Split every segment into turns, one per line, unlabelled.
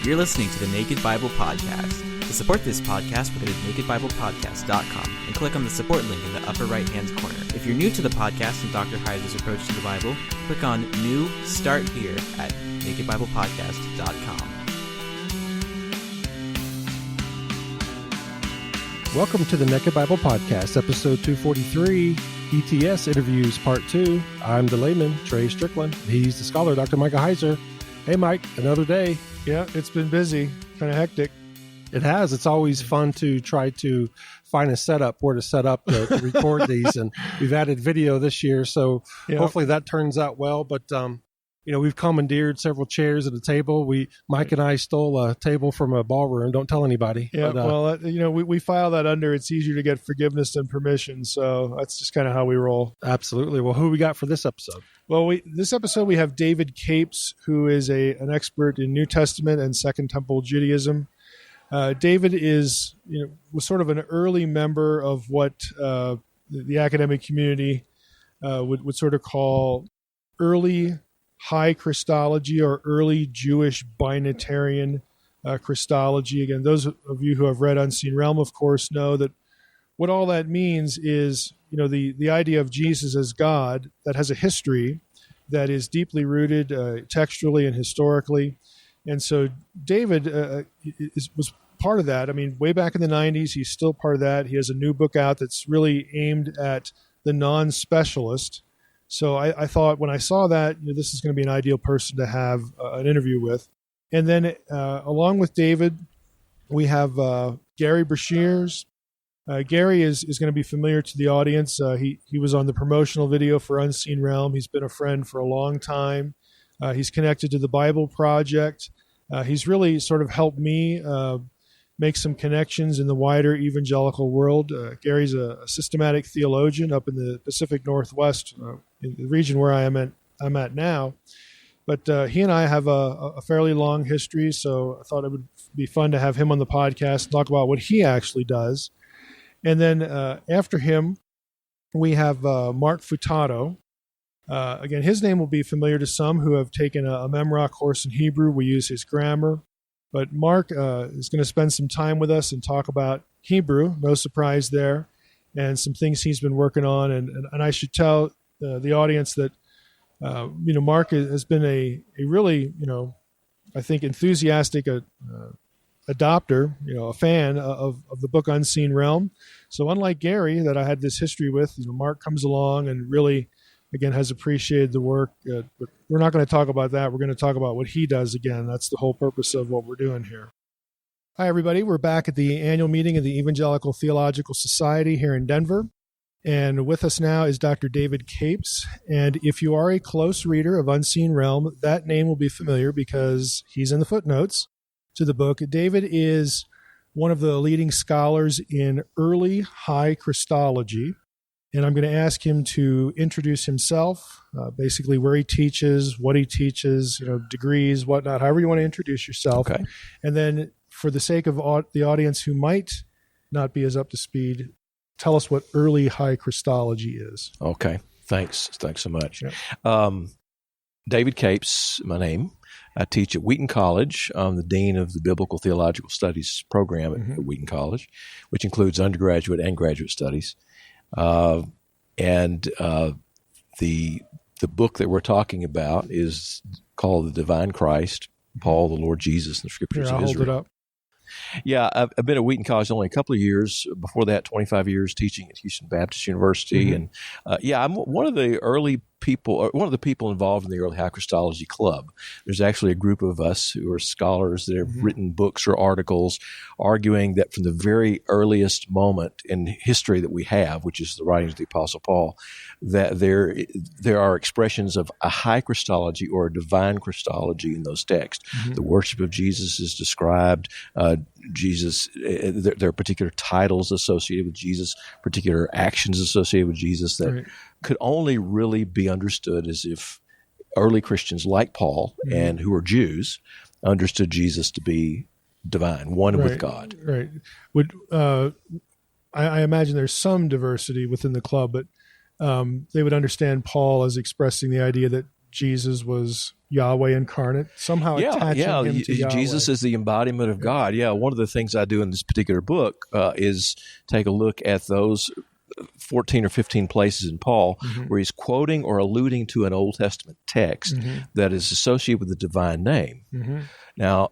You're listening to the Naked Bible Podcast. To support this podcast, go to nakedbiblepodcast.com and click on the support link in the upper right-hand corner. If you're new to the podcast and Dr. Heiser's approach to the Bible, click on New Start Here at nakedbiblepodcast.com.
Welcome to the Naked Bible Podcast, episode 243, ETS Interviews, Part 2. I'm the layman, Trey Strickland. He's the scholar, Dr. Micah Heiser. Hey, Mike, another day.
Yeah, it's been busy, kind of hectic.
It has. It's always fun to try to find a setup where to set up to record these. And we've added video this year, so hopefully that turns out well. But, we've commandeered several chairs at a table. Mike and I stole a table from a ballroom. Don't tell anybody.
Yeah, but, we file that under. It's easier to get forgiveness than permission. So that's just kind of how we roll.
Absolutely. Well, who we got for this episode?
Well, this episode we have David Capes, who is an expert in New Testament and Second Temple Judaism. David was sort of an early member of what the academic community would sort of call early high Christology or early Jewish binitarian Christology. Again, those of you who have read Unseen Realm, of course, know that what all that means is, the idea of Jesus as God that has a history that is deeply rooted textually and historically. And so David was part of that. I mean, way back in the 90s, he's still part of that. He has a new book out that's really aimed at the non-specialist. So I thought when I saw that, this is going to be an ideal person to have an interview with. And then along with David, we have Gerry Breshears. Gerry is going to be familiar to the audience. He was on the promotional video for Unseen Realm. He's been a friend for a long time. He's connected to the Bible Project. He's really sort of helped me make some connections in the wider evangelical world. Gerry's a systematic theologian up in the Pacific Northwest, in the region where I'm at now. But he and I have a fairly long history, so I thought it would be fun to have him on the podcast and talk about what he actually does. And then after him, we have Mark Futato. Again, his name will be familiar to some who have taken a Memra course in Hebrew. We use his grammar. But Mark is going to spend some time with us and talk about Hebrew, no surprise there, and some things he's been working on. And I should tell the audience that, Mark has been a really, I think, enthusiastic adopter, a fan of the book Unseen Realm. So unlike Gerry, that I had this history with, Mark comes along and really, again, has appreciated the work. But we're not going to talk about that. We're going to talk about what he does again. That's the whole purpose of what we're doing here. Hi, everybody. We're back at the annual meeting of the Evangelical Theological Society here in Denver. And with us now is Dr. David Capes. And if you are a close reader of Unseen Realm, that name will be familiar because he's in the footnotes to the book. David is one of the leading scholars in early high Christology. And I'm going to ask him to introduce himself, basically where he teaches, what he teaches, degrees, whatnot, however you want to introduce yourself. Okay. And then for the sake of the audience who might not be as up to speed, tell us what early high Christology is.
Okay. Thanks so much. Yeah. David Capes, my name. I teach at Wheaton College. I'm the dean of the Biblical Theological Studies program at Wheaton College, which includes undergraduate and graduate studies. And the book that we're talking about is called The Divine Christ, Paul, the Lord Jesus, and the Scriptures of Israel. Hold it up. Yeah, I've been at Wheaton College only a couple of years. Before that, 25 years teaching at Houston Baptist University. And I'm one of the people involved in the early high Christology club. There's actually a group of us who are scholars that have written books or articles arguing that from the very earliest moment in history that we have, which is the writings of the Apostle Paul, that there are expressions of a high Christology or a divine Christology in those texts. The worship of Jesus is described. Jesus, there are particular titles associated with Jesus, particular actions associated with Jesus that could only really be understood as if early Christians like Paul and who are Jews understood Jesus to be divine, one with God.
Right. I imagine there's some diversity within the club, but they would understand Paul as expressing the idea that Jesus was Yahweh incarnate, somehow attaching him to Yahweh.
Jesus is the embodiment of God. Yeah, one of the things I do in this particular book is take a look at those 14 or 15 places in Paul where he's quoting or alluding to an Old Testament text that is associated with the divine name. Now,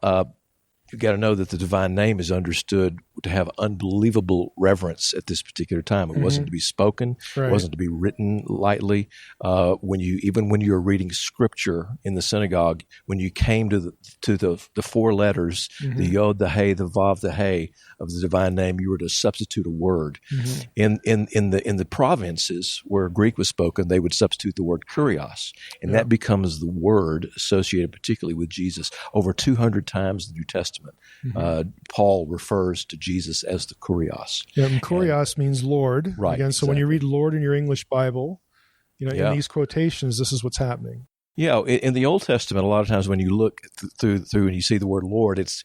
you've got to know that the divine name is understood to have unbelievable reverence at this particular time. It wasn't to be spoken. Right. It wasn't to be written lightly. When you were reading scripture in the synagogue, when you came to the four letters, the Yod, the Hey, the Vav, the Hey of the divine name, you were to substitute a word. In the provinces where Greek was spoken, they would substitute the word kurios, and that becomes the word associated particularly with Jesus. Over 200 times in the New Testament, Paul refers to Jesus as the kurios.
Yeah, and kurios means Lord.
Right.
Again, so when you read Lord in your English Bible, in these quotations, this is what's happening.
Yeah, in the Old Testament, a lot of times when you look through and you see the word Lord, it's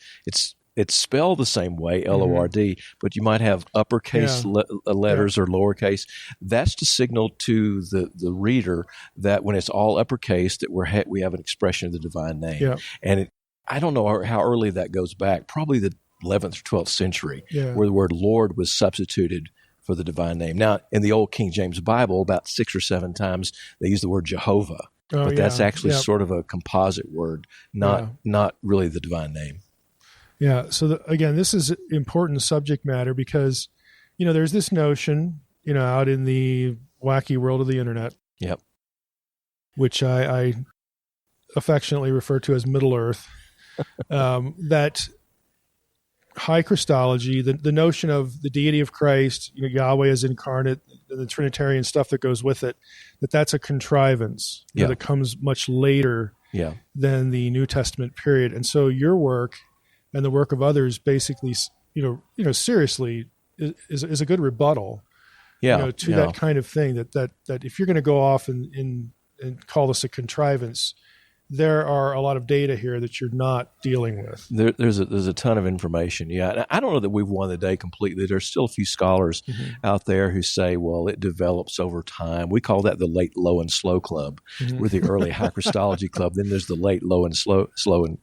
spelled the same way, Lord, but you might have uppercase letters or lowercase. That's to signal to the reader that when it's all uppercase, that we have an expression of the divine name. Yeah. And I don't know how early that goes back, probably the 11th or 12th century, where the word Lord was substituted for the divine name. Now, in the Old King James Bible, about 6 or 7 times, they use the word Jehovah, but that's actually sort of a composite word, not really the divine name.
Yeah. So again, this is important subject matter because, there's this notion, out in the wacky world of the internet, which I affectionately refer to as Middle Earth, that high Christology, the notion of the deity of Christ, Yahweh is incarnate, the Trinitarian stuff that goes with it, that's a contrivance that comes much later than the New Testament period. And so your work and the work of others basically, seriously is a good rebuttal to that kind of thing, that if you're going to go off and call this a contrivance, there are a lot of data here that you're not dealing with.
There's a ton of information. Yeah, I don't know that we've won the day completely. There's still a few scholars out there who say, well, it develops over time. We call that the late, low, and slow club. We're the early high Christology club. Then there's the late, low, and slow and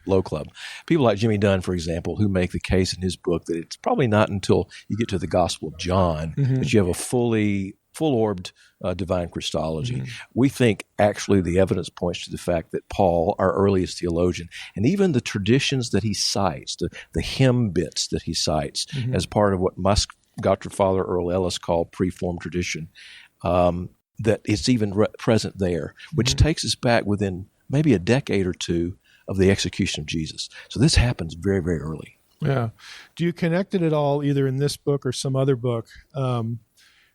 low club. People like Jimmy Dunn, for example, who make the case in his book that it's probably not until you get to the Gospel of John that you have a full-orbed divine Christology. We think actually the evidence points to the fact that Paul, our earliest theologian, and even the traditions that he cites, the hymn bits that he cites as part of what Dr. Father Earl Ellis called preformed tradition, that it's even present there, which takes us back within maybe a decade or two of the execution of Jesus. So this happens very, very early.
Yeah. Do you connect it at all, either in this book or some other book,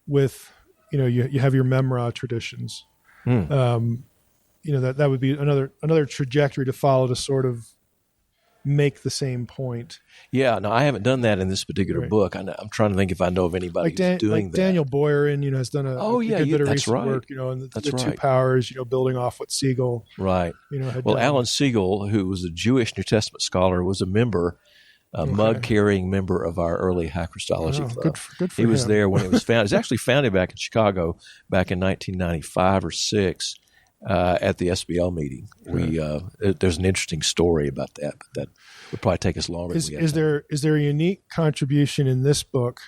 with you have your Memra traditions. That would be another trajectory to follow to sort of make the same point.
Yeah, no, I haven't done that in this particular book. I'm trying to think if I know of anybody who's doing that.
Daniel Boyarin, has done a good bit of recent work, and the two powers, building off what Siegel, had done.
Alan Siegel, who was a Jewish New Testament scholar, was a member. Mug-carrying member of our early high Christology club.
Good for
he was
him.
there when it was founded. It was actually founded back in Chicago back in 1995 or 6 at the SBL meeting. There's an interesting story about that, but that would probably take us longer.
Is there a unique contribution in this book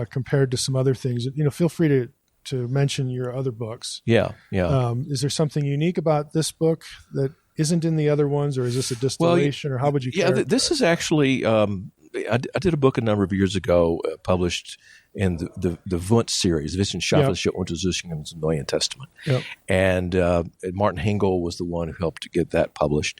compared to some other things? Feel free to mention your other books.
Yeah.
Is there something unique about this book that isn't in the other ones, or is this a distillation, or how would you characterize?
This is actually I did a book a number of years ago published in the Wundt series, Wissenschaftliche Untersuchungen zum Neuen Testament. And Martin Hengel was the one who helped to get that published.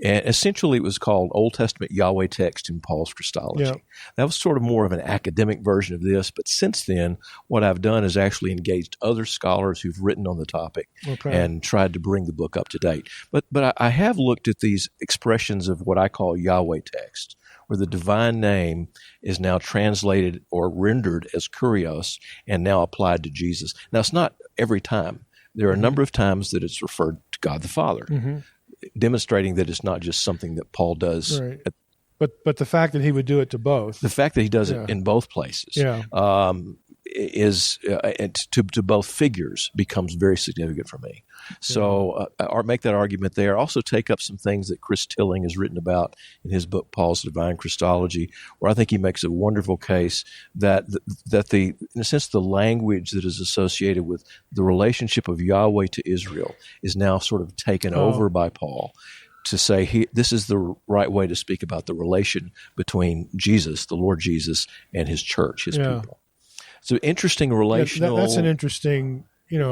And essentially it was called Old Testament Yahweh Text in Paul's Christology. That was sort of more of an academic version of this, but since then what I've done is actually engaged other scholars who've written on the topic and tried to bring the book up to date. But I have looked at these expressions of what I call Yahweh text, where the divine name is now translated or rendered as kurios and now applied to Jesus. Now, it's not every time. There are a number of times that it's referred to God the Father, demonstrating that it's not just something that Paul does.
Right. But the fact that he would do it to both.
The fact that he does it in both places. is to both figures becomes very significant for me. So or make that argument there. Also take up some things that Chris Tilling has written about in his book, Paul's Divine Christology, where I think he makes a wonderful case that the in a sense the language that is associated with the relationship of Yahweh to Israel is now sort of taken over by Paul to say this is the right way to speak about the relation between Jesus, the Lord Jesus, and his church, his people. So interesting relational.
That's an interesting,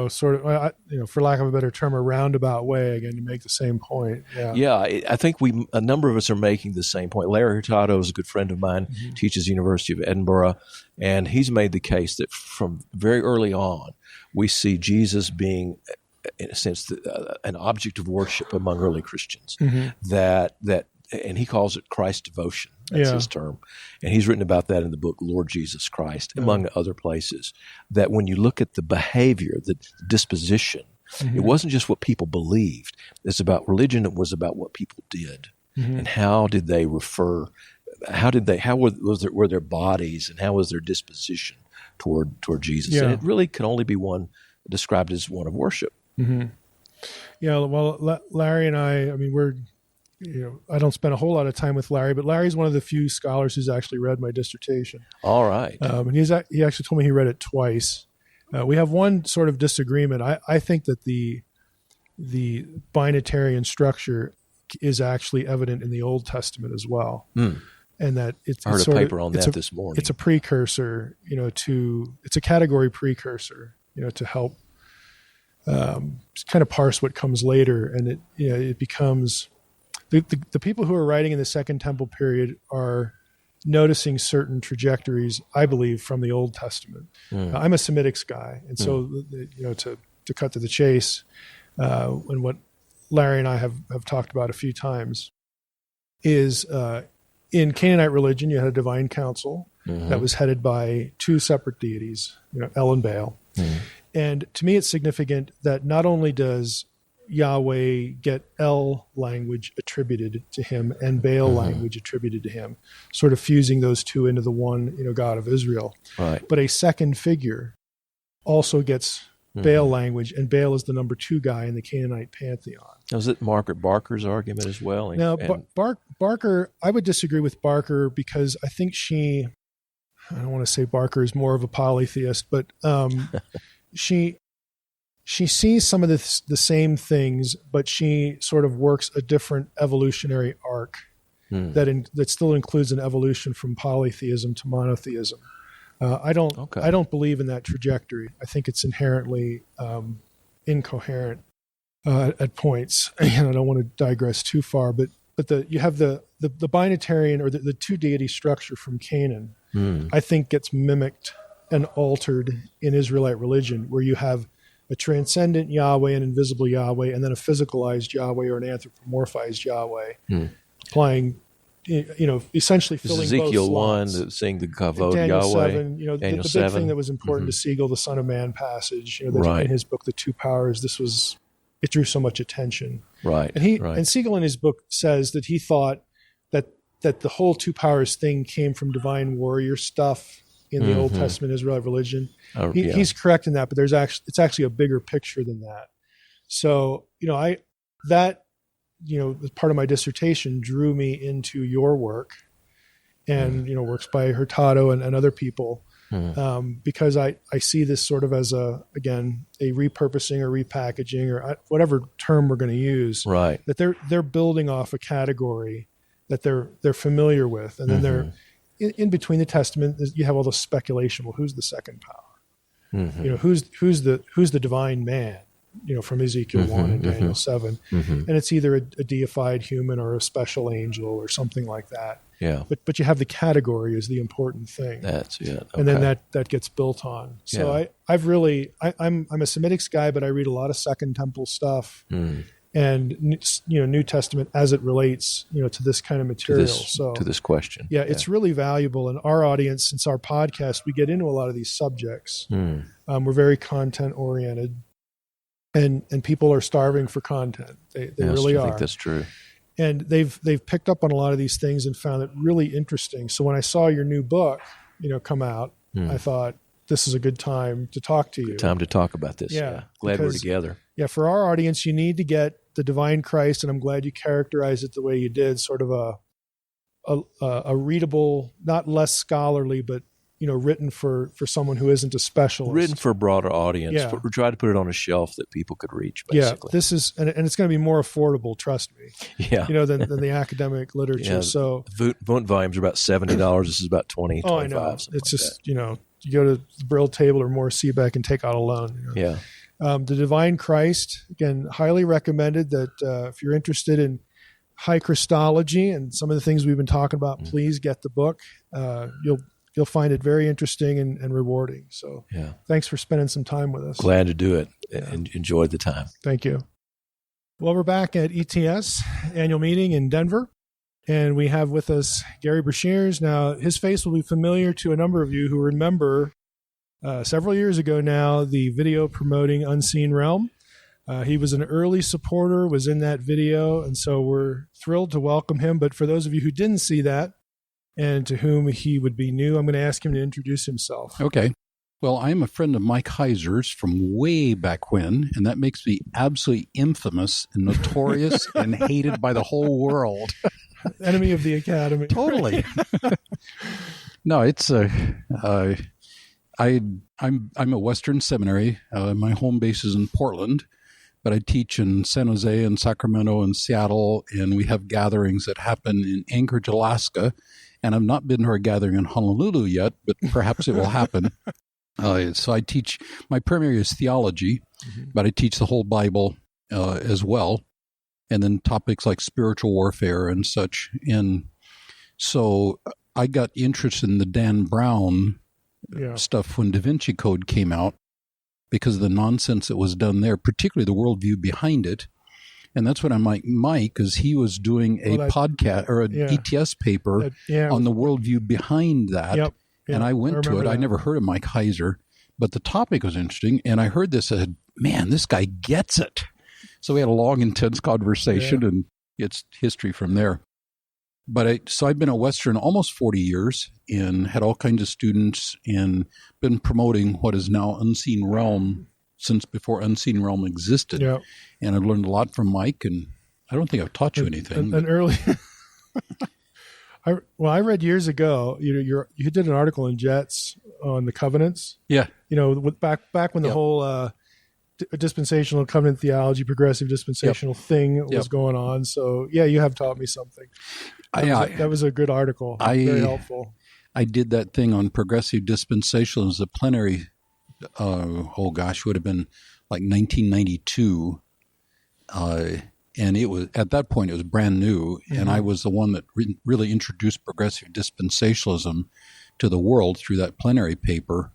sort of, for lack of a better term, a roundabout way again to make the same point. Yeah,
I think a number of us are making the same point. Larry Futato is a good friend of mine, teaches University of Edinburgh, and he's made the case that from very early on we see Jesus being, in a sense, an object of worship among early Christians. That and he calls it Christ devotion. That's his term. And he's written about that in the book, Lord Jesus Christ, among other places, that when you look at the behavior, the disposition, it wasn't just what people believed. It's about religion. It was about what people did. And how did they refer, were their bodies and how was their disposition toward Jesus?
Yeah.
And it really can only be one described as one of worship.
Yeah, well, Larry and I mean, I don't spend a whole lot of time with Larry, but Larry's one of the few scholars who's actually read my dissertation.
All right.
And he actually told me he read it twice. We have one sort of disagreement. I think that the binitarian structure is actually evident in the Old Testament as well. And that
I heard a paper on that this morning.
It's a precursor, it's a category precursor, to help kind of parse what comes later. And it becomes... The people who are writing in the Second Temple period are noticing certain trajectories, I believe, from the Old Testament. I'm a Semitic guy, and so to cut to the chase, and what Larry and I have talked about a few times is in Canaanite religion, you had a divine council that was headed by two separate deities, El and Baal. And to me, it's significant that not only does Yahweh get El language attributed to him and Baal language attributed to him, sort of fusing those two into the one, God of Israel.
Right.
But a second figure also gets Baal language, and Baal is the number 2 guy in the Canaanite pantheon.
Was it Margaret Barker's argument as well?
Barker, I would disagree with Barker because I think I don't want to say Barker is more of a polytheist, but she sees some of the same things, but she sort of works a different evolutionary arc that still includes an evolution from polytheism to monotheism. I don't believe in that trajectory. I think it's inherently incoherent at points. And I don't want to digress too far, but you have the binitarian or the two deity structure from Canaan. I think gets mimicked and altered in Israelite religion, where you have a transcendent Yahweh, an invisible Yahweh, and then a physicalized Yahweh or an anthropomorphized Yahweh, applying, essentially filling
Ezekiel
both slots.
1, seeing the Kavod
Daniel
Yahweh.
7,
Daniel
the big
7.
thing that was important to Siegel, the Son of Man passage,
Right.
in his book, The Two Powers, it drew so much attention.
Right.
And Siegel in his book says that he thought that the whole Two Powers thing came from divine warrior stuff in the Old Testament Israelite religion. He's correct in that, but it's actually a bigger picture than that. So, part of my dissertation drew me into your work and, works by Hurtado and other people, because I see this sort of as a repurposing or repackaging or whatever term we're going to use,
right?
That they're building off a category that they're familiar with. And then they're, in between the Testament, you have all the speculation. Well, who's the second power? Who's the divine man? From Ezekiel 1 and Daniel 7, and it's either a deified human or a special angel or something like that.
Yeah.
But you have the category is the important thing.
That's it. Okay.
And then that gets built on. So I'm a Semitic guy, but I read a lot of Second Temple stuff. And New Testament as it relates, to this kind of material.
To this question.
Yeah, it's really valuable. And our audience, since our podcast, we get into a lot of these subjects. We're very content oriented, and people are starving for content. They really are.
I think that's true.
And they've picked up on a lot of these things and found it really interesting. So when I saw your new book, come out, I thought, this is a good time to talk to you.
Good time to talk about this. Yeah. Glad we're together.
Yeah, for our audience, you need to get the divine Christ, and I'm glad you characterized it the way you did, sort of a readable, not less scholarly, but written for someone who isn't a specialist.
Written for a broader audience.
Yeah.
We try to put it on a shelf that people could reach, basically.
Yeah, this is, and it's going to be more affordable, trust me.
Yeah.
Than the academic literature.
Yeah,
so
font volumes are about $70. This is about $20, $25.
I know. It's
like
just, you go to the Brill table or Moore Seebeck and take out a loan.
Yeah.
The Divine Christ, again, highly recommended that if you're interested in high Christology and some of the things we've been talking about, please get the book. You'll find it very interesting and rewarding. So thanks for spending some time with us.
Glad to do it. And enjoyed the time.
Thank you. Well, we're back at ETS annual meeting in Denver, and we have with us Gerry Breshears. Now, his face will be familiar to a number of you who remember several years ago now the video promoting Unseen Realm. He was an early supporter, was in that video, and so we're thrilled to welcome him. But for those of you who didn't see that, and to whom he would be new, I'm going to ask him to introduce himself.
Okay. Well, I'm a friend of Mike Heiser's from way back when, and that makes me absolutely infamous and notorious and hated by the whole world.
Enemy of the Academy.
Totally. No, it's I'm a Western Seminary. My home base is in Portland, but I teach in San Jose and Sacramento and Seattle, and we have gatherings that happen in Anchorage, Alaska. And I've not been to a gathering in Honolulu yet, but perhaps it will happen. So I teach, my primary is theology, but I teach the whole Bible as well, and then topics like spiritual warfare and such. And so I got interested in the Dan Brown stuff when Da Vinci Code came out because of the nonsense that was done there, particularly the worldview behind it. And that's when I'm like Mike, because he was doing a podcast or an ETS paper on the worldview behind that.
Yep.
And I went to it.
That.
I never heard of Mike Heiser, but the topic was interesting. And I heard this, I said, man, this guy gets it. So we had a long, intense conversation, and it's history from there. But so I've been at Western almost 40 years and had all kinds of students and been promoting what is now Unseen Realm since before Unseen Realm existed.
Yep.
And I've learned a lot from Mike, and I don't think I've taught you anything.
An early... I read years ago, you did an article in Jets on the covenants.
Yeah.
Back when the whole dispensational covenant theology, progressive dispensational thing was going on. So, you have taught me something. That was a good article. Very helpful.
I did that thing on progressive dispensationalism as a plenary, would have been like 1992. And it was, at that point, it was brand new. And I was the one that really introduced progressive dispensationalism to the world through that plenary paper.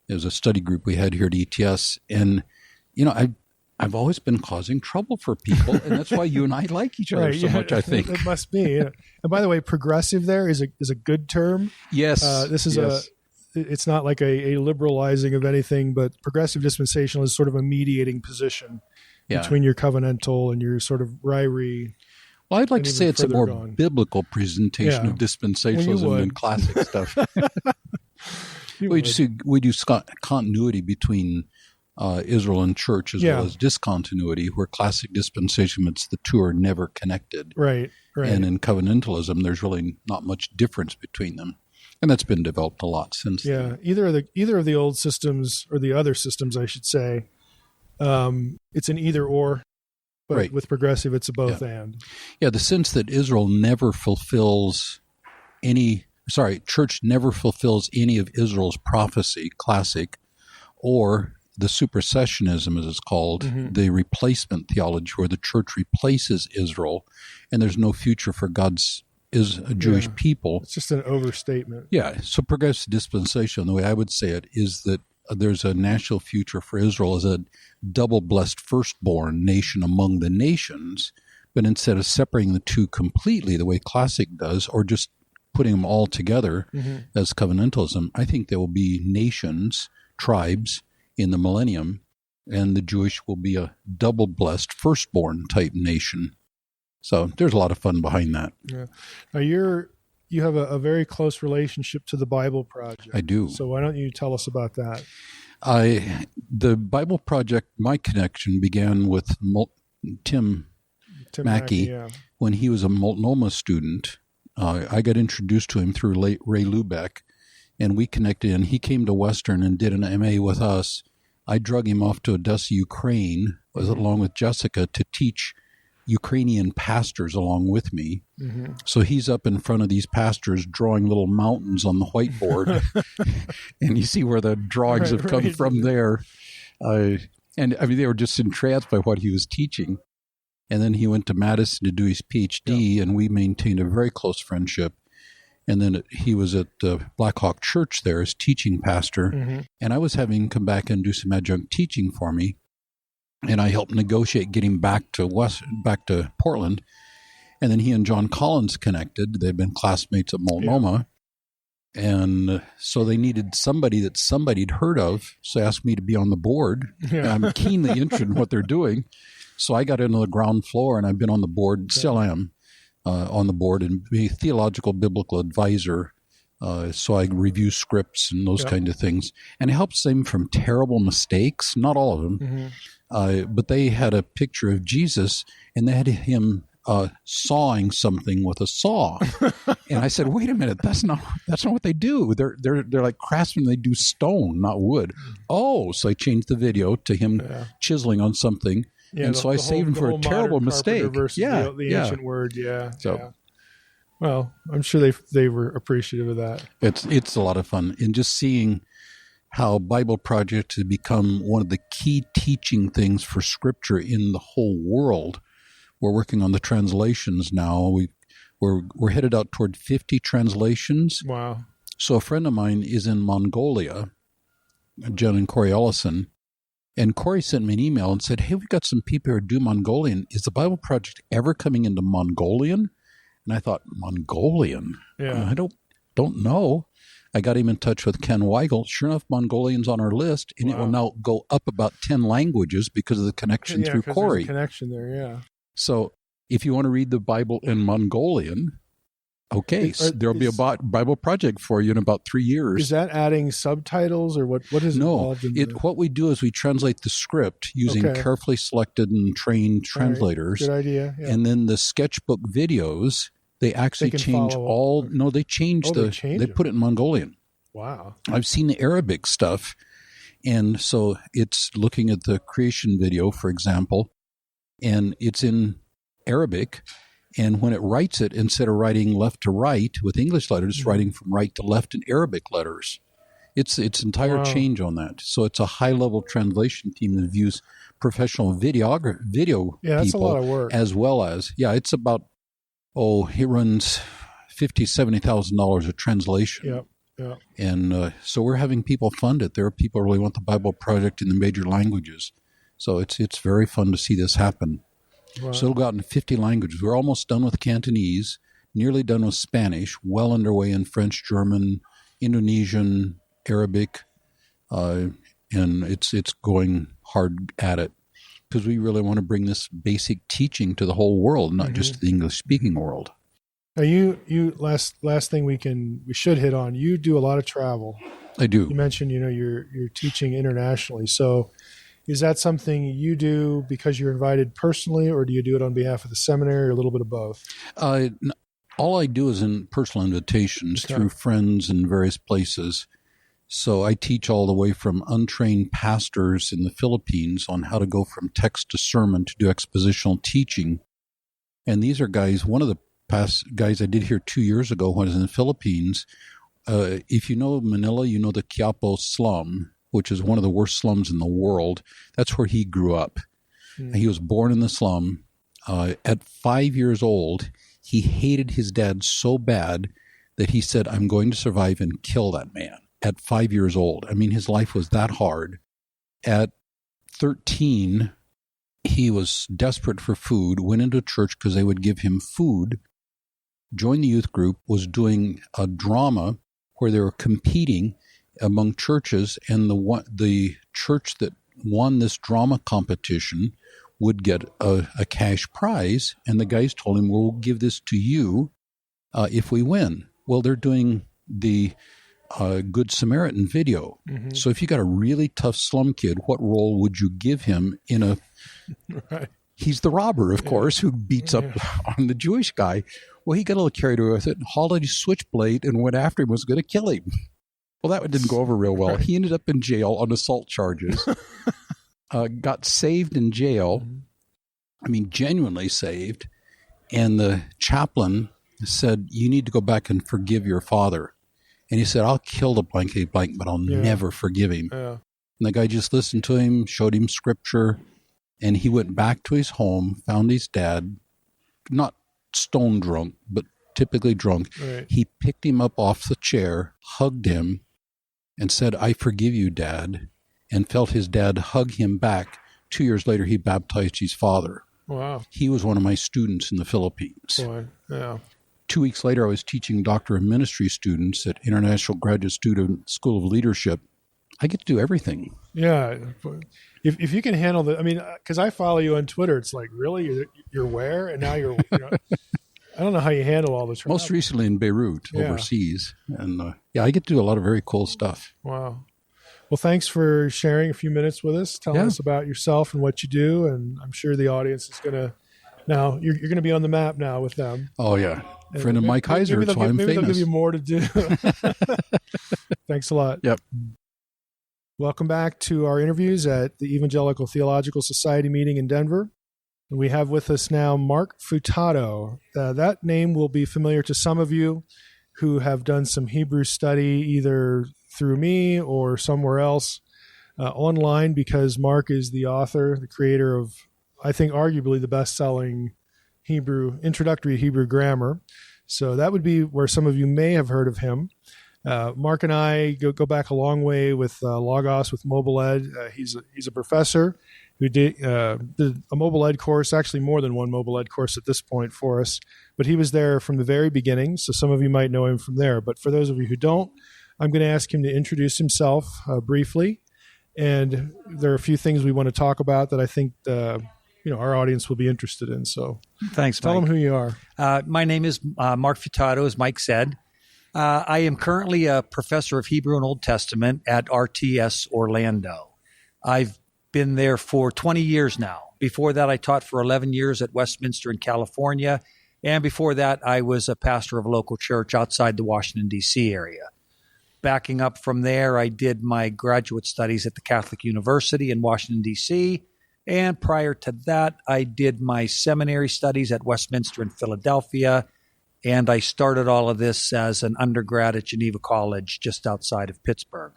It was a study group we had here at ETS. And, I've always been causing trouble for people. And that's why you and I like each other so much, I think.
It must be. And by the way, progressive there is a good term.
Yes.
This is it's not like a liberalizing of anything, but progressive dispensational is sort of a mediating position between your covenantal and your sort of ryrie.
Well, I'd like to say it's a more biblical presentation of dispensationalism than classic stuff. We do continuity between Israel and church as well as discontinuity, where classic dispensationalists, the two are never connected.
Right.
And in covenantalism, there's really not much difference between them. And that's been developed a lot since then.
Either of the old systems or the other systems, I should say, it's an either or, but with progressive, it's a both and. Yeah,
the sense that Israel never fulfills church never fulfills any of Israel's prophecy, classic, or the supersessionism, as it's called, the replacement theology, where the church replaces Israel, and there's no future for God's Jewish people.
It's just an overstatement.
Yeah. So progressive dispensation, the way I would say it, is that there's a national future for Israel as a double-blessed firstborn nation among the nations, but instead of separating the two completely the way classic does, or just putting them all together as covenantalism, I think there will be nations, tribes in the millennium, and the Jewish will be a double-blessed firstborn type nation. So there's a lot of fun behind that.
Yeah. Now you have a very close relationship to the Bible Project.
I do.
So why don't you tell us about that?
The Bible Project, my connection began with Tim Mackey when he was a Multnomah student. I got introduced to him through Ray Lubeck, and we connected, and he came to Western and did an MA with us. I drug him off to Odessa, Ukraine, along with Jessica, to teach Ukrainian pastors along with me. Mm-hmm. So he's up in front of these pastors drawing little mountains on the whiteboard. And you see where the drawings have come from there. And I mean, they were just entranced by what he was teaching. And then he went to Madison to do his PhD, and we maintained a very close friendship. And then he was at Black Hawk Church there as teaching pastor. And I was having him come back and do some adjunct teaching for me. And I helped negotiate getting back to Portland. And then he and John Collins connected. They've been classmates at Multnomah. And so they needed somebody that somebody'd heard of. So they asked me to be on the board. I'm keenly interested in what they're doing. So I got into the ground floor, and I've been on the board, still am on the board, and be a theological biblical advisor. So I review scripts and those kind of things. And it helps them from terrible mistakes, not all of them. But they had a picture of Jesus, and they had him sawing something with a saw. And I said, "Wait a minute, that's not what they do. They're like craftsmen. They do stone, not wood." Oh, so I changed the video to him chiseling on something, and so I saved him for a terrible mistake.
The ancient word, Well, I'm sure they were appreciative of that.
It's a lot of fun, and just seeing how Bible Project has become one of the key teaching things for Scripture in the whole world. We're working on the translations now. We're headed out toward 50 translations.
Wow!
So a friend of mine is in Mongolia, Jen and Corey Ellison, and Corey sent me an email and said, "Hey, we've got some people who do Mongolian. Is the Bible Project ever coming into Mongolian?" And I thought, Mongolian? I don't know. I got him in touch with Ken Weigel. Sure enough, Mongolian's on our list, and it will now go up about 10 languages because of the connection through Corey.
There's a connection there,
So if you want to read the Bible in Mongolian, there'll be a Bible Project for you in about 3 years.
Is that adding subtitles, or what is involved in
what we do is we translate the script using carefully selected and trained translators.
Good idea. Yeah.
And then the sketchbook videos, they actually change all. No, they change they put it in Mongolian.
Wow.
I've seen the Arabic stuff. And so it's looking at the creation video, for example, and it's in Arabic. And when it writes it, instead of writing left to right with English letters, it's writing from right to left in Arabic letters. It's entire change on that. So it's a high-level translation team that views professional video people.
That's a lot of work.
As well as, it's about, it runs $50,000, $70,000 a translation.
Yep.
And so we're having people fund it. There are people who really want the Bible Project in the major languages. So it's very fun to see this happen. Wow. So it'll go out in 50 languages. We're almost done with Cantonese, nearly done with Spanish, well underway in French, German, Indonesian, Arabic, and it's going hard at it because we really want to bring this basic teaching to the whole world, not just the English-speaking world.
Now, you last thing we should hit on. You do a lot of travel.
I do.
You mentioned you're teaching internationally, so. Is that something you do because you're invited personally, or do you do it on behalf of the seminary, or a little bit of both?
All I do is in personal invitations through friends in various places. So I teach all the way from untrained pastors in the Philippines on how to go from text to sermon to do expositional teaching. And these are guys, one of the past guys I did here 2 years ago when I was in the Philippines. If you know Manila, you know the Quiapo slum, which is one of the worst slums in the world. That's where he grew up. He was born in the slum. At 5 years old, he hated his dad so bad that he said, "I'm going to survive and kill that man." At 5 years old. I mean, his life was that hard. At 13, he was desperate for food, went into church because they would give him food, joined the youth group, was doing a drama where they were competing among churches, and the church that won this drama competition would get a cash prize, and the guys told him, "We'll give this to you if we win." Well, they're doing the Good Samaritan video.
Mm-hmm.
So if you got a really tough slum kid, what role would you give him in a...
Right.
He's the robber, of course, who beats up on the Jewish guy. Well, he got a little carried away with it and hauled out his switchblade and went after him, was going to kill him. Well, that one didn't go over real well. Right. He ended up in jail on assault charges, got saved in jail. I mean, genuinely saved. And the chaplain said, you need to go back and forgive your father. And he said, I'll kill the blankety blank, but I'll never forgive him. Yeah. And the guy just listened to him, showed him scripture, and he went back to his home, found his dad, not stone drunk, but typically drunk. Right. He picked him up off the chair, hugged him, and said, I forgive you, Dad, and felt his dad hug him back. 2 years later, he baptized his father.
Wow.
He was one of my students in the Philippines.
Boy, yeah.
2 weeks later, I was teaching Doctor of Ministry students at International Graduate Student School of Leadership. I get to do everything.
Yeah. If you can handle the, I mean, because I follow you on Twitter, it's like, really? You're where? And now you're I don't know how you handle all this.
Most recently in Beirut, overseas. And I get to do a lot of very cool stuff.
Wow. Well, thanks for sharing a few minutes with us, telling us about yourself and what you do. And I'm sure the audience is going to, now you're going to be on the map now with them.
Oh, yeah. Friend of Mike Heiser, that's why I'm famous.
Maybe they'll give you more to do. Thanks a lot.
Yep.
Welcome back to our interviews at the Evangelical Theological Society meeting in Denver. And we have with us now Mark Futato. That name will be familiar to some of you who have done some Hebrew study either through me or somewhere else online, because Mark is the author, the creator of, I think, arguably the best-selling introductory Hebrew grammar. So that would be where some of you may have heard of him. Mark and I go back a long way with Logos, with Mobile Ed. He's a professor who did a Mobile Ed course, actually more than one Mobile Ed course at this point for us. But he was there from the very beginning, so some of you might know him from there. But for those of you who don't, I'm going to ask him to introduce himself briefly. And there are a few things we want to talk about that I think our audience will be interested in. So
thanks,
tell
Mike.
them who you are.
My name is Mark Futato, as Mike said. I am currently a professor of Hebrew and Old Testament at RTS Orlando. I've been there for 20 years now. Before that, I taught for 11 years at Westminster in California. And before that, I was a pastor of a local church outside the Washington, D.C. area. Backing up from there, I did my graduate studies at the Catholic University in Washington, D.C., and prior to that, I did my seminary studies at Westminster in Philadelphia, and I started all of this as an undergrad at Geneva College just outside of Pittsburgh.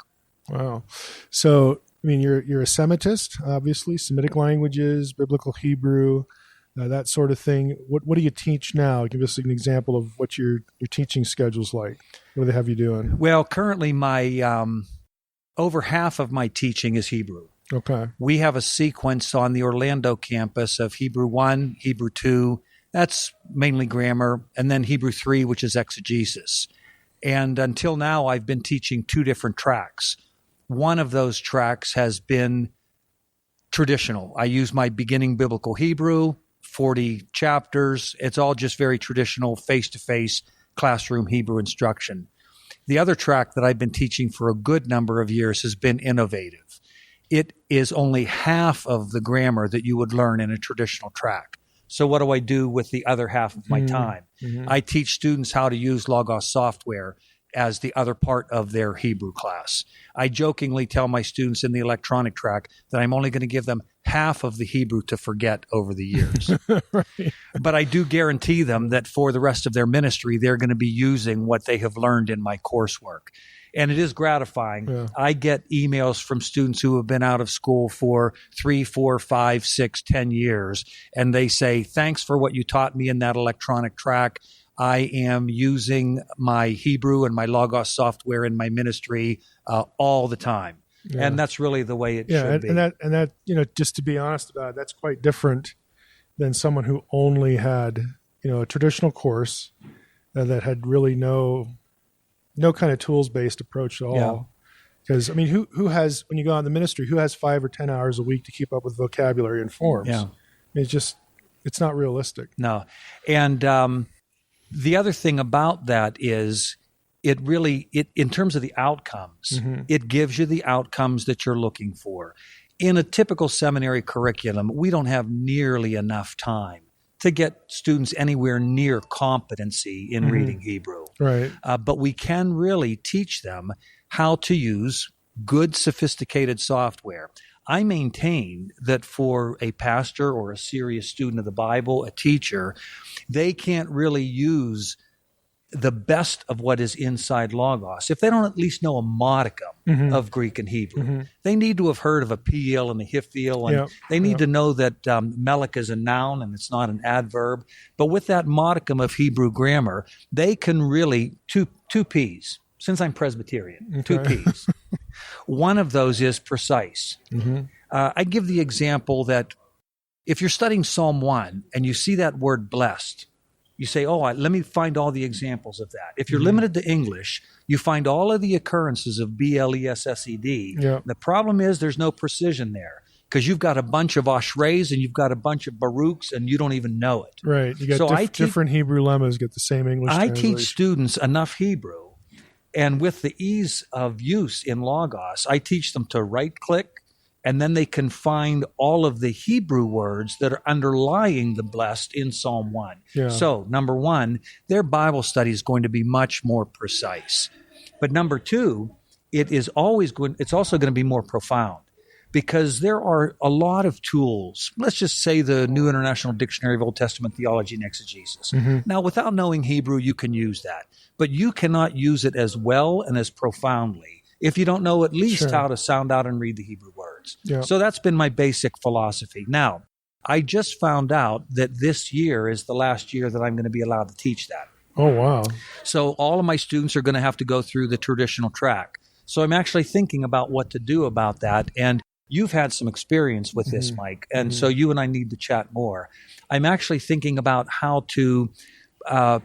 Wow. So, I mean, you're a Semitist, obviously, Semitic languages, biblical Hebrew, that sort of thing. What do you teach now? Give us an example of what your teaching schedule's like. What do they have you doing?
Well, currently my over half of my teaching is Hebrew.
Okay.
We have a sequence on the Orlando campus of Hebrew 1, Hebrew 2, that's mainly grammar, and then Hebrew 3, which is exegesis. And until now, I've been teaching 2 different tracks. One of those tracks has been traditional. I use my beginning biblical Hebrew, 40 chapters. It's all just very traditional, face-to-face classroom Hebrew instruction. The other track that I've been teaching for a good number of years has been innovative. It is only half of the grammar that you would learn in a traditional track. So what do I do with the other half of my time? Mm-hmm. I teach students how to use Logos software as the other part of their Hebrew class. I jokingly tell my students in the electronic track that I'm only going to give them half of the Hebrew to forget over the years. Right. But I do guarantee them that for the rest of their ministry, they're going to be using what they have learned in my coursework. And it is gratifying. Yeah. I get emails from students who have been out of school for 3, 4, 5, 6, 10 years, and they say, thanks for what you taught me in that electronic track. I am using my Hebrew and my Logos software in my ministry all the time. Yeah. And that's really the way it should be.
And that, just to be honest about it, that's quite different than someone who only had, a traditional course that had really no kind of tools-based approach at all. Because, who has, when you go out in the ministry, who has 5 or 10 hours a week to keep up with vocabulary and forms?
Yeah.
It's not realistic.
No. And the other thing about that is it in terms of the outcomes, it gives you the outcomes that you're looking for. In a typical seminary curriculum, we don't have nearly enough time to get students anywhere near competency in reading Hebrew.
Right.
But we can really teach them how to use good, sophisticated software. I maintain that for a pastor or a serious student of the Bible, a teacher, they can't really use the best of what is inside Logos if they don't at least know a modicum of Greek and Hebrew. They need to have heard of a piel and a hiphiel, and they need to know that melech is a noun and it's not an adverb. But with that modicum of Hebrew grammar, they can really, two P's, since I'm Presbyterian, 2 P's. One of those is precise. I give the example that if you're studying Psalm 1 and you see that word blessed, you say, let me find all the examples of that. If you're limited to English, you find all of the occurrences of blessed. The problem is there's no precision there because you've got a bunch of ashreys and you've got a bunch of baruchs and you don't even know it.
Right. You got different Hebrew lemmas get the same English translation.
I teach students enough Hebrew, and with the ease of use in Logos, I teach them to right-click, and then they can find all of the Hebrew words that are underlying the blessed in Psalm 1. So, number one, their Bible study is going to be much more precise. But number two, it's also going to be more profound because there are a lot of tools. Let's just say the New International Dictionary of Old Testament Theology and Exegesis. Now, without knowing Hebrew, you can use that. But you cannot use it as well and as profoundly if you don't know at least how to sound out and read the Hebrew words. So that's been my basic philosophy. Now, I just found out that this year is the last year that I'm going to be allowed to teach that.
Oh, wow.
So all of my students are going to have to go through the traditional track. So I'm actually thinking about what to do about that. And you've had some experience with this, Mike. And so you and I need to chat more. I'm actually thinking about how to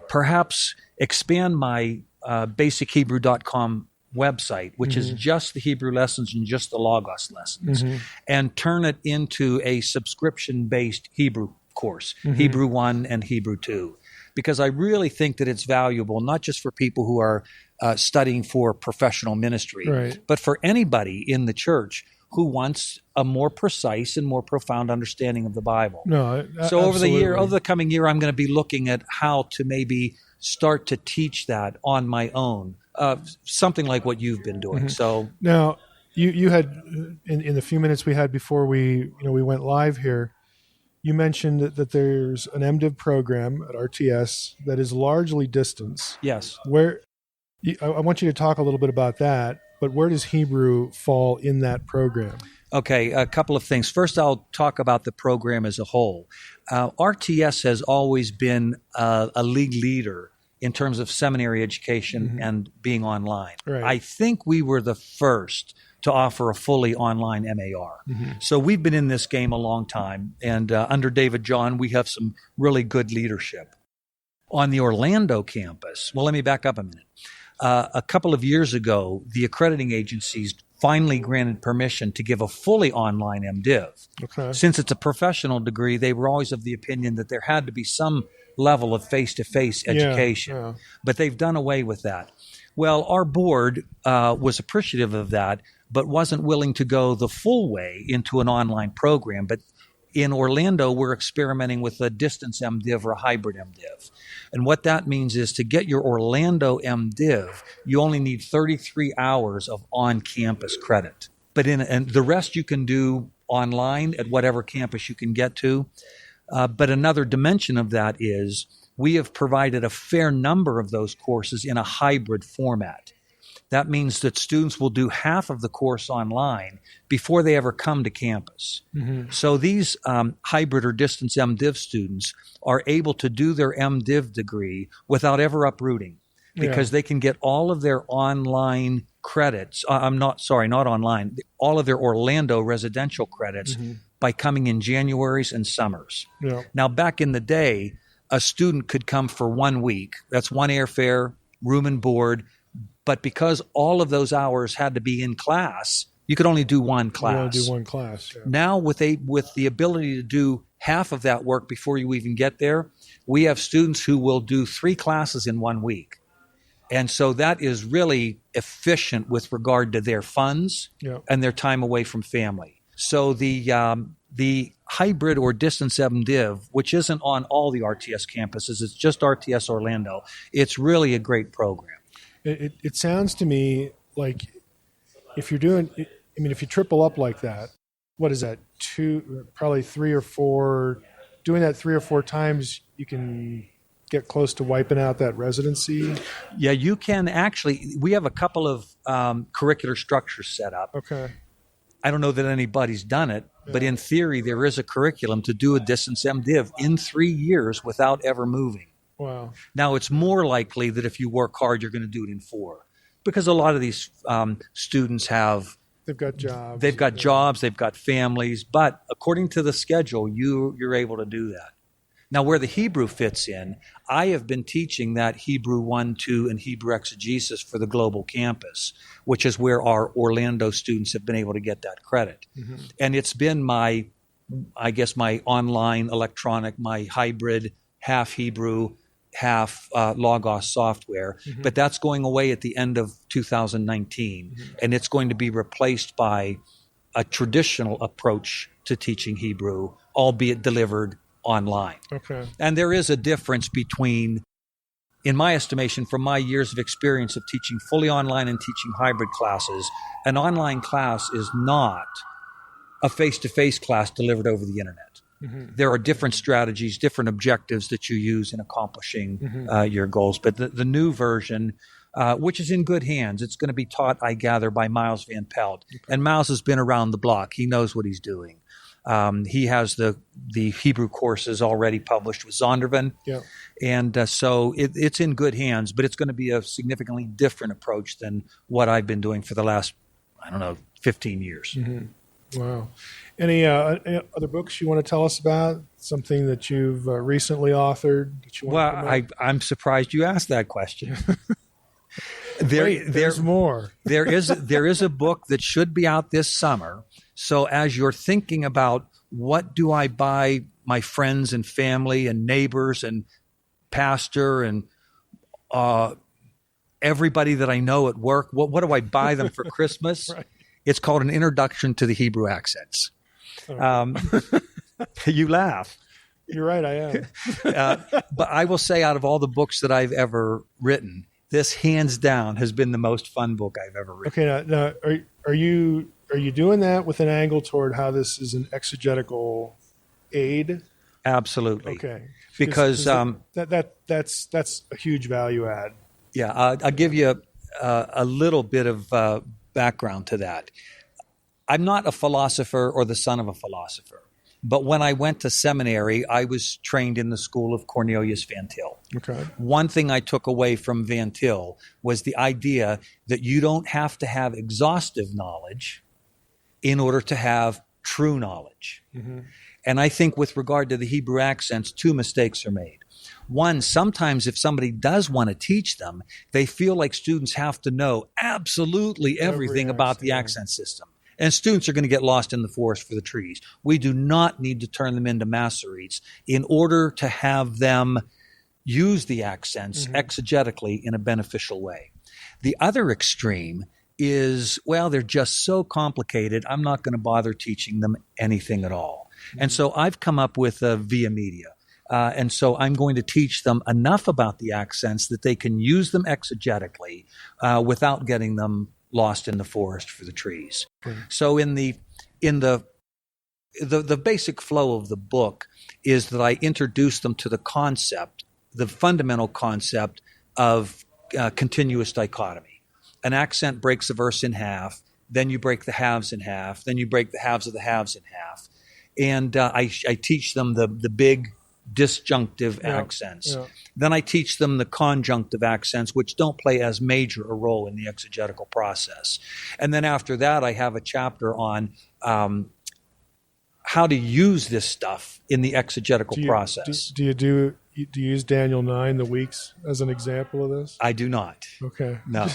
perhaps expand my basichebrew.com website, which is just the Hebrew lessons and just the Logos lessons, and turn it into a subscription-based Hebrew course, Hebrew 1 and Hebrew 2, because I really think that it's valuable, not just for people who are studying for professional ministry, but for anybody in the church who wants a more precise and more profound understanding of the Bible. So over the coming year, I'm going to be looking at how to maybe start to teach that on my own. Something like what you've been doing. So
now, you had in the few minutes we had before we went live here, you mentioned that there's an MDiv program at RTS that is largely distance.
Yes.
Where I want you to talk a little bit about that. But where does Hebrew fall in that program?
Okay, a couple of things. First, I'll talk about the program as a whole. RTS has always been a league leader in terms of seminary education and being online. I think we were the first to offer a fully online MAR. So we've been in this game a long time, and under David John, we have some really good leadership. On the Orlando campus, well, let me back up a minute. A couple of years ago, the accrediting agencies finally granted permission to give a fully online MDiv. Since it's a professional degree, they were always of the opinion that there had to be some level of face-to-face education. But they've done away with that. Well, our board was appreciative of that, but wasn't willing to go the full way into an online program. But in Orlando, we're experimenting with a distance MDiv or a hybrid MDiv. And what that means is to get your Orlando MDiv, you only need 33 hours of on-campus credit. And the rest you can do online at whatever campus you can get to. But another dimension of that is we have provided a fair number of those courses in a hybrid format. That means that students will do half of the course online before they ever come to campus. So these hybrid or distance MDiv students are able to do their MDiv degree without ever uprooting because they can get all of their online credits. Not online, all of their Orlando residential credits by coming in Januaries and summers. Now, back in the day, a student could come for 1 week. That's one airfare, room and board. But because all of those hours had to be in class, you could only do one class.
You only do one class.
Now, with the ability to do half of that work before you even get there, we have students who will do 3 classes in 1 week. And so that is really efficient with regard to their funds and their time away from family. So the hybrid or distance MDiv, which isn't on all the RTS campuses, it's just RTS Orlando, it's really a great program.
It sounds to me like if you're doing, if you triple up like that, what is that? Probably 3 or 4, doing that 3 or 4 times, you can get close to wiping out that residency?
Yeah, you can actually. We have a couple of curricular structures set up.
Okay.
I don't know that anybody's done it, but in theory, there is a curriculum to do a distance MDiv in 3 years without ever moving.
Wow.
Now, it's more likely that if you work hard, you're going to do it in 4, because a lot of these students have.
They've got jobs.
They've got jobs. They've got families. But according to the schedule, you're able to do that. Now, where the Hebrew fits in, I have been teaching that Hebrew 1, 2, and Hebrew exegesis for the global campus, which is where our Orlando students have been able to get that credit. Mm-hmm. And it's been my online electronic, my hybrid, half Hebrew, half Logos software. Mm-hmm. But that's going away at the end of 2019. Mm-hmm. And it's going to be replaced by a traditional approach to teaching Hebrew, albeit delivered online.
Okay.
And there is a difference between, in my estimation, from my years of experience of teaching fully online and teaching hybrid classes, an online class is not a face-to-face class delivered over the internet. Mm-hmm. There are different strategies, different objectives that you use in accomplishing your goals. But the new version, which is in good hands, it's going to be taught, I gather, by Miles Van Pelt. Okay. And Miles has been around the block. He knows what he's doing. He has the Hebrew courses already published with Zondervan.
Yeah.
And so it's in good hands, but it's going to be a significantly different approach than what I've been doing for the last, 15 years.
Mm-hmm. Wow. Any other books you want to tell us about? Something that you've recently authored? That you want to
I'm surprised you asked that question.
There's more.
There is a book that should be out this summer. So as you're thinking about what do I buy my friends and family and neighbors and pastor and everybody that I know at work, what do I buy them for Christmas?
Right.
It's called An Introduction to the Hebrew Accents.
Okay.
You laugh.
You're right, I am.
But I will say, out of all the books that I've ever written, this hands down has been the most fun book I've ever written.
Okay, now are you doing that with an angle toward how this is an exegetical aid?
Absolutely.
Okay.
Because
that's a huge value add.
Yeah, I'll give you a little bit of background to that. I'm not a philosopher or the son of a philosopher, but when I went to seminary, I was trained in the school of Cornelius Van Til.
Okay.
One thing I took away from Van Til was the idea that you don't have to have exhaustive knowledge in order to have true knowledge. Mm-hmm. And I think with regard to the Hebrew accents, 2 mistakes are made. One, sometimes if somebody does want to teach them, they feel like students have to know absolutely everything about the accent system. And students are going to get lost in the forest for the trees. We do not need to turn them into Masoretes in order to have them use the accents exegetically in a beneficial way. The other extreme is, they're just so complicated, I'm not going to bother teaching them anything at all. And so I've come up with a via media. And so I'm going to teach them enough about the accents that they can use them exegetically without getting them lost in the forest for the trees. So in the basic flow of the book is that I introduce them to the concept, the fundamental concept of continuous dichotomy. An accent breaks a verse in half, then you break the halves in half, then you break the halves of the halves in half. And I teach them the big disjunctive accents. Yeah. Then I teach them the conjunctive accents, which don't play as major a role in the exegetical process. And then after that, I have a chapter on how to use this stuff in the exegetical process.
Do you use Daniel 9, the weeks, as an example of this?
I do not.
Okay.
No.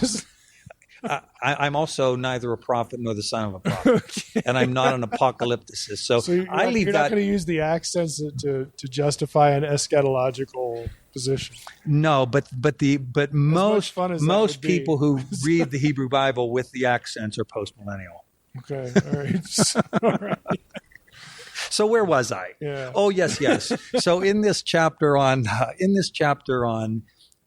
I'm also neither a prophet nor the son of a prophet, and I'm not an apocalypticist. So I leave
you're not going to use the accents to justify an eschatological position.
No, but most people who read the Hebrew Bible with the accents are postmillennial.
Okay, all right. All right.
So where was I?
Yeah.
Oh, yes. So in this chapter on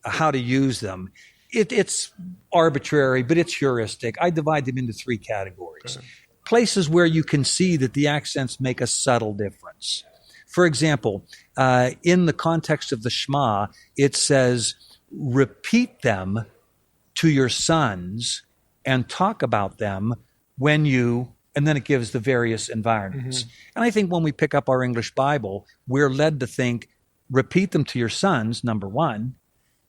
how to use them, it's arbitrary, but it's heuristic. I divide them into three categories. Okay. Places where you can see that the accents make a subtle difference. For example, in the context of the Shema, it says, repeat them to your sons and talk about them when you, and then it gives the various environments. Mm-hmm. And I think when we pick up our English Bible, we're led to think, repeat them to your sons, number one,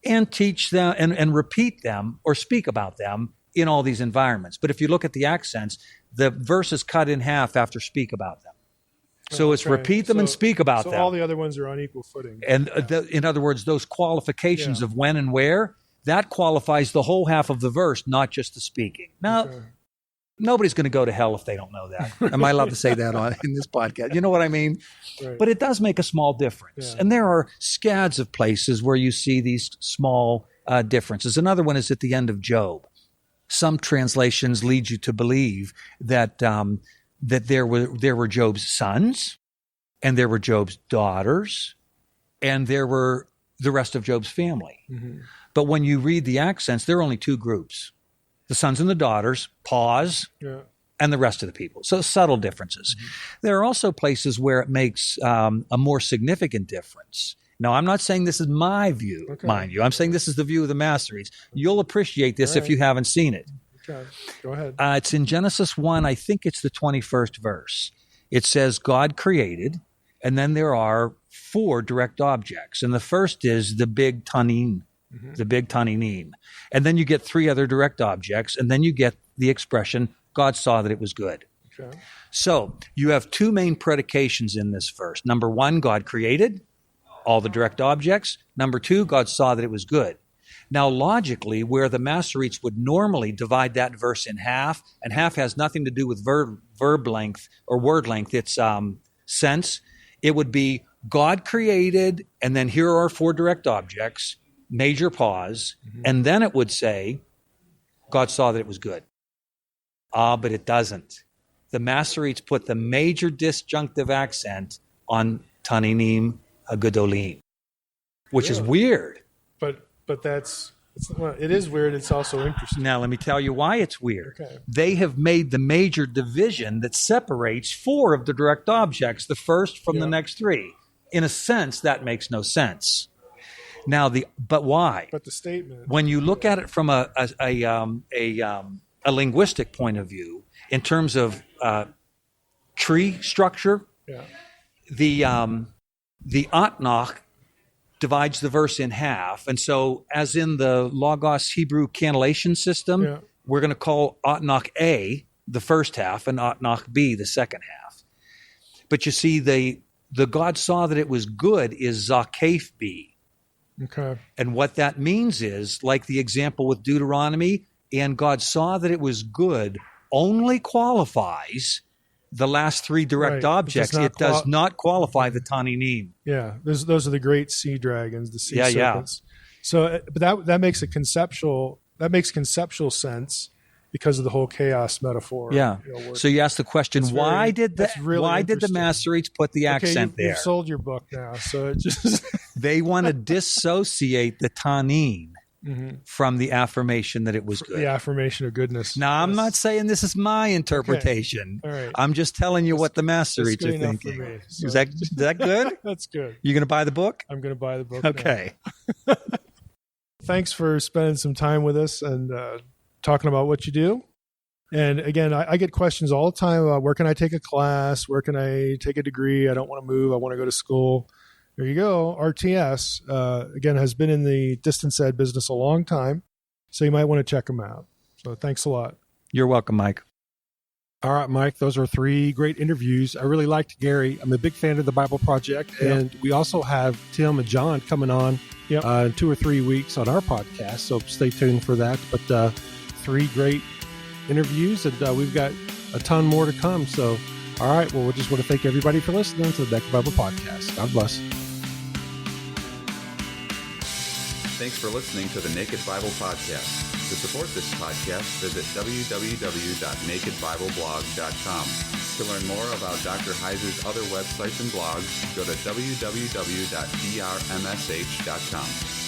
and teach them and repeat them or speak about them in all these environments. But if you look at the accents, the verse is cut in half after speak about them. So it's repeat them and speak about them.
So all the other ones are on equal footing.
And in other words, those qualifications of when and where, that qualifies the whole half of the verse, not just the speaking. Now, nobody's going to go to hell if they don't know that. Am I allowed to say that in this podcast? You know what I mean? Right. But it does make a small difference. Yeah. And there are scads of places where you see these small differences. Another one is at the end of Job. Some translations lead you to believe that there were Job's sons, and there were Job's daughters, and there were the rest of Job's family. Mm-hmm. But when you read the accents, there are only two groups. The sons and the daughters, pause, and the rest of the people. So subtle differences. Mm-hmm. There are also places where it makes a more significant difference. Now, I'm not saying this is my view, mind you. I'm saying this is the view of the Masoretes. You'll appreciate this if you haven't seen it.
Okay, go ahead.
It's in Genesis 1, I think it's the 21st verse. It says God created, and then there are 4 direct objects. And the first is the big tanin. Mm-hmm. The big taninim. And then you get 3 other direct objects, and then you get the expression, God saw that it was good. Okay. So you have 2 main predications in this verse. Number 1, God created all the direct objects. Number 2, God saw that it was good. Now, logically, where the Masoretes would normally divide that verse in half, and half has nothing to do with verb length or word length, it's sense, it would be God created, and then here are 4 direct objects, major pause, and then it would say, God saw that it was good. But it doesn't. The Masoretes put the major disjunctive accent on taninim gedolim, which is weird.
But it is weird. It's also interesting.
Now, let me tell you why it's weird.
Okay.
They have made the major division that separates 4 of the direct objects, the first from the next 3. In a sense, that makes no sense. Now, but why?
But the statement,
when you look at it from a linguistic point of view, in terms of tree structure, the Atnach divides the verse in half, and so as in the Logos Hebrew cannellation system, we're going to call Atnach A the first half and Atnach B the second half. But you see, the God saw that it was good is Zakef B.
Okay.
And what that means is, like the example with Deuteronomy, and God saw that it was good only qualifies the last 3 direct objects. It does not qualify the taninim.
Yeah, those are the great sea dragons, the sea serpents. So, but that makes a conceptual sense because of the whole chaos metaphor.
Yeah. So you ask the question, why did the Masoretes put the accent there?
You've sold your book now, so it just
they want to dissociate the tanin from the affirmation that it was good.
The affirmation of goodness.
Now, I'm not saying this is my interpretation.
Okay. All right.
I'm just telling you what the Masoretes are thinking.
Me, so.
Is that good?
That's good.
You going to buy the book?
I'm going to buy the book.
Okay.
Thanks for spending some time with us and talking about what you do. And again, I get questions all the time about where can I take a class? Where can I take a degree? I don't want to move. I want to go to school. There you go. RTS, again, has been in the distance ed business a long time, so you might want to check them out. So thanks a lot.
You're welcome, Mike.
All right, Mike, those are 3 great interviews. I really liked Gerry. I'm a big fan of the Bible Project, and we also have Tim and John coming on in 2 or 3 weeks on our podcast, so stay tuned for that. But 3 great interviews, and we've got a ton more to come. So, all right, well, we just want to thank everybody for listening to the Naked Bible Podcast. God bless.
Thanks for listening to the Naked Bible Podcast. To support this podcast, visit www.nakedbibleblog.com. To learn more about Dr. Heiser's other websites and blogs, go to www.drmsh.com.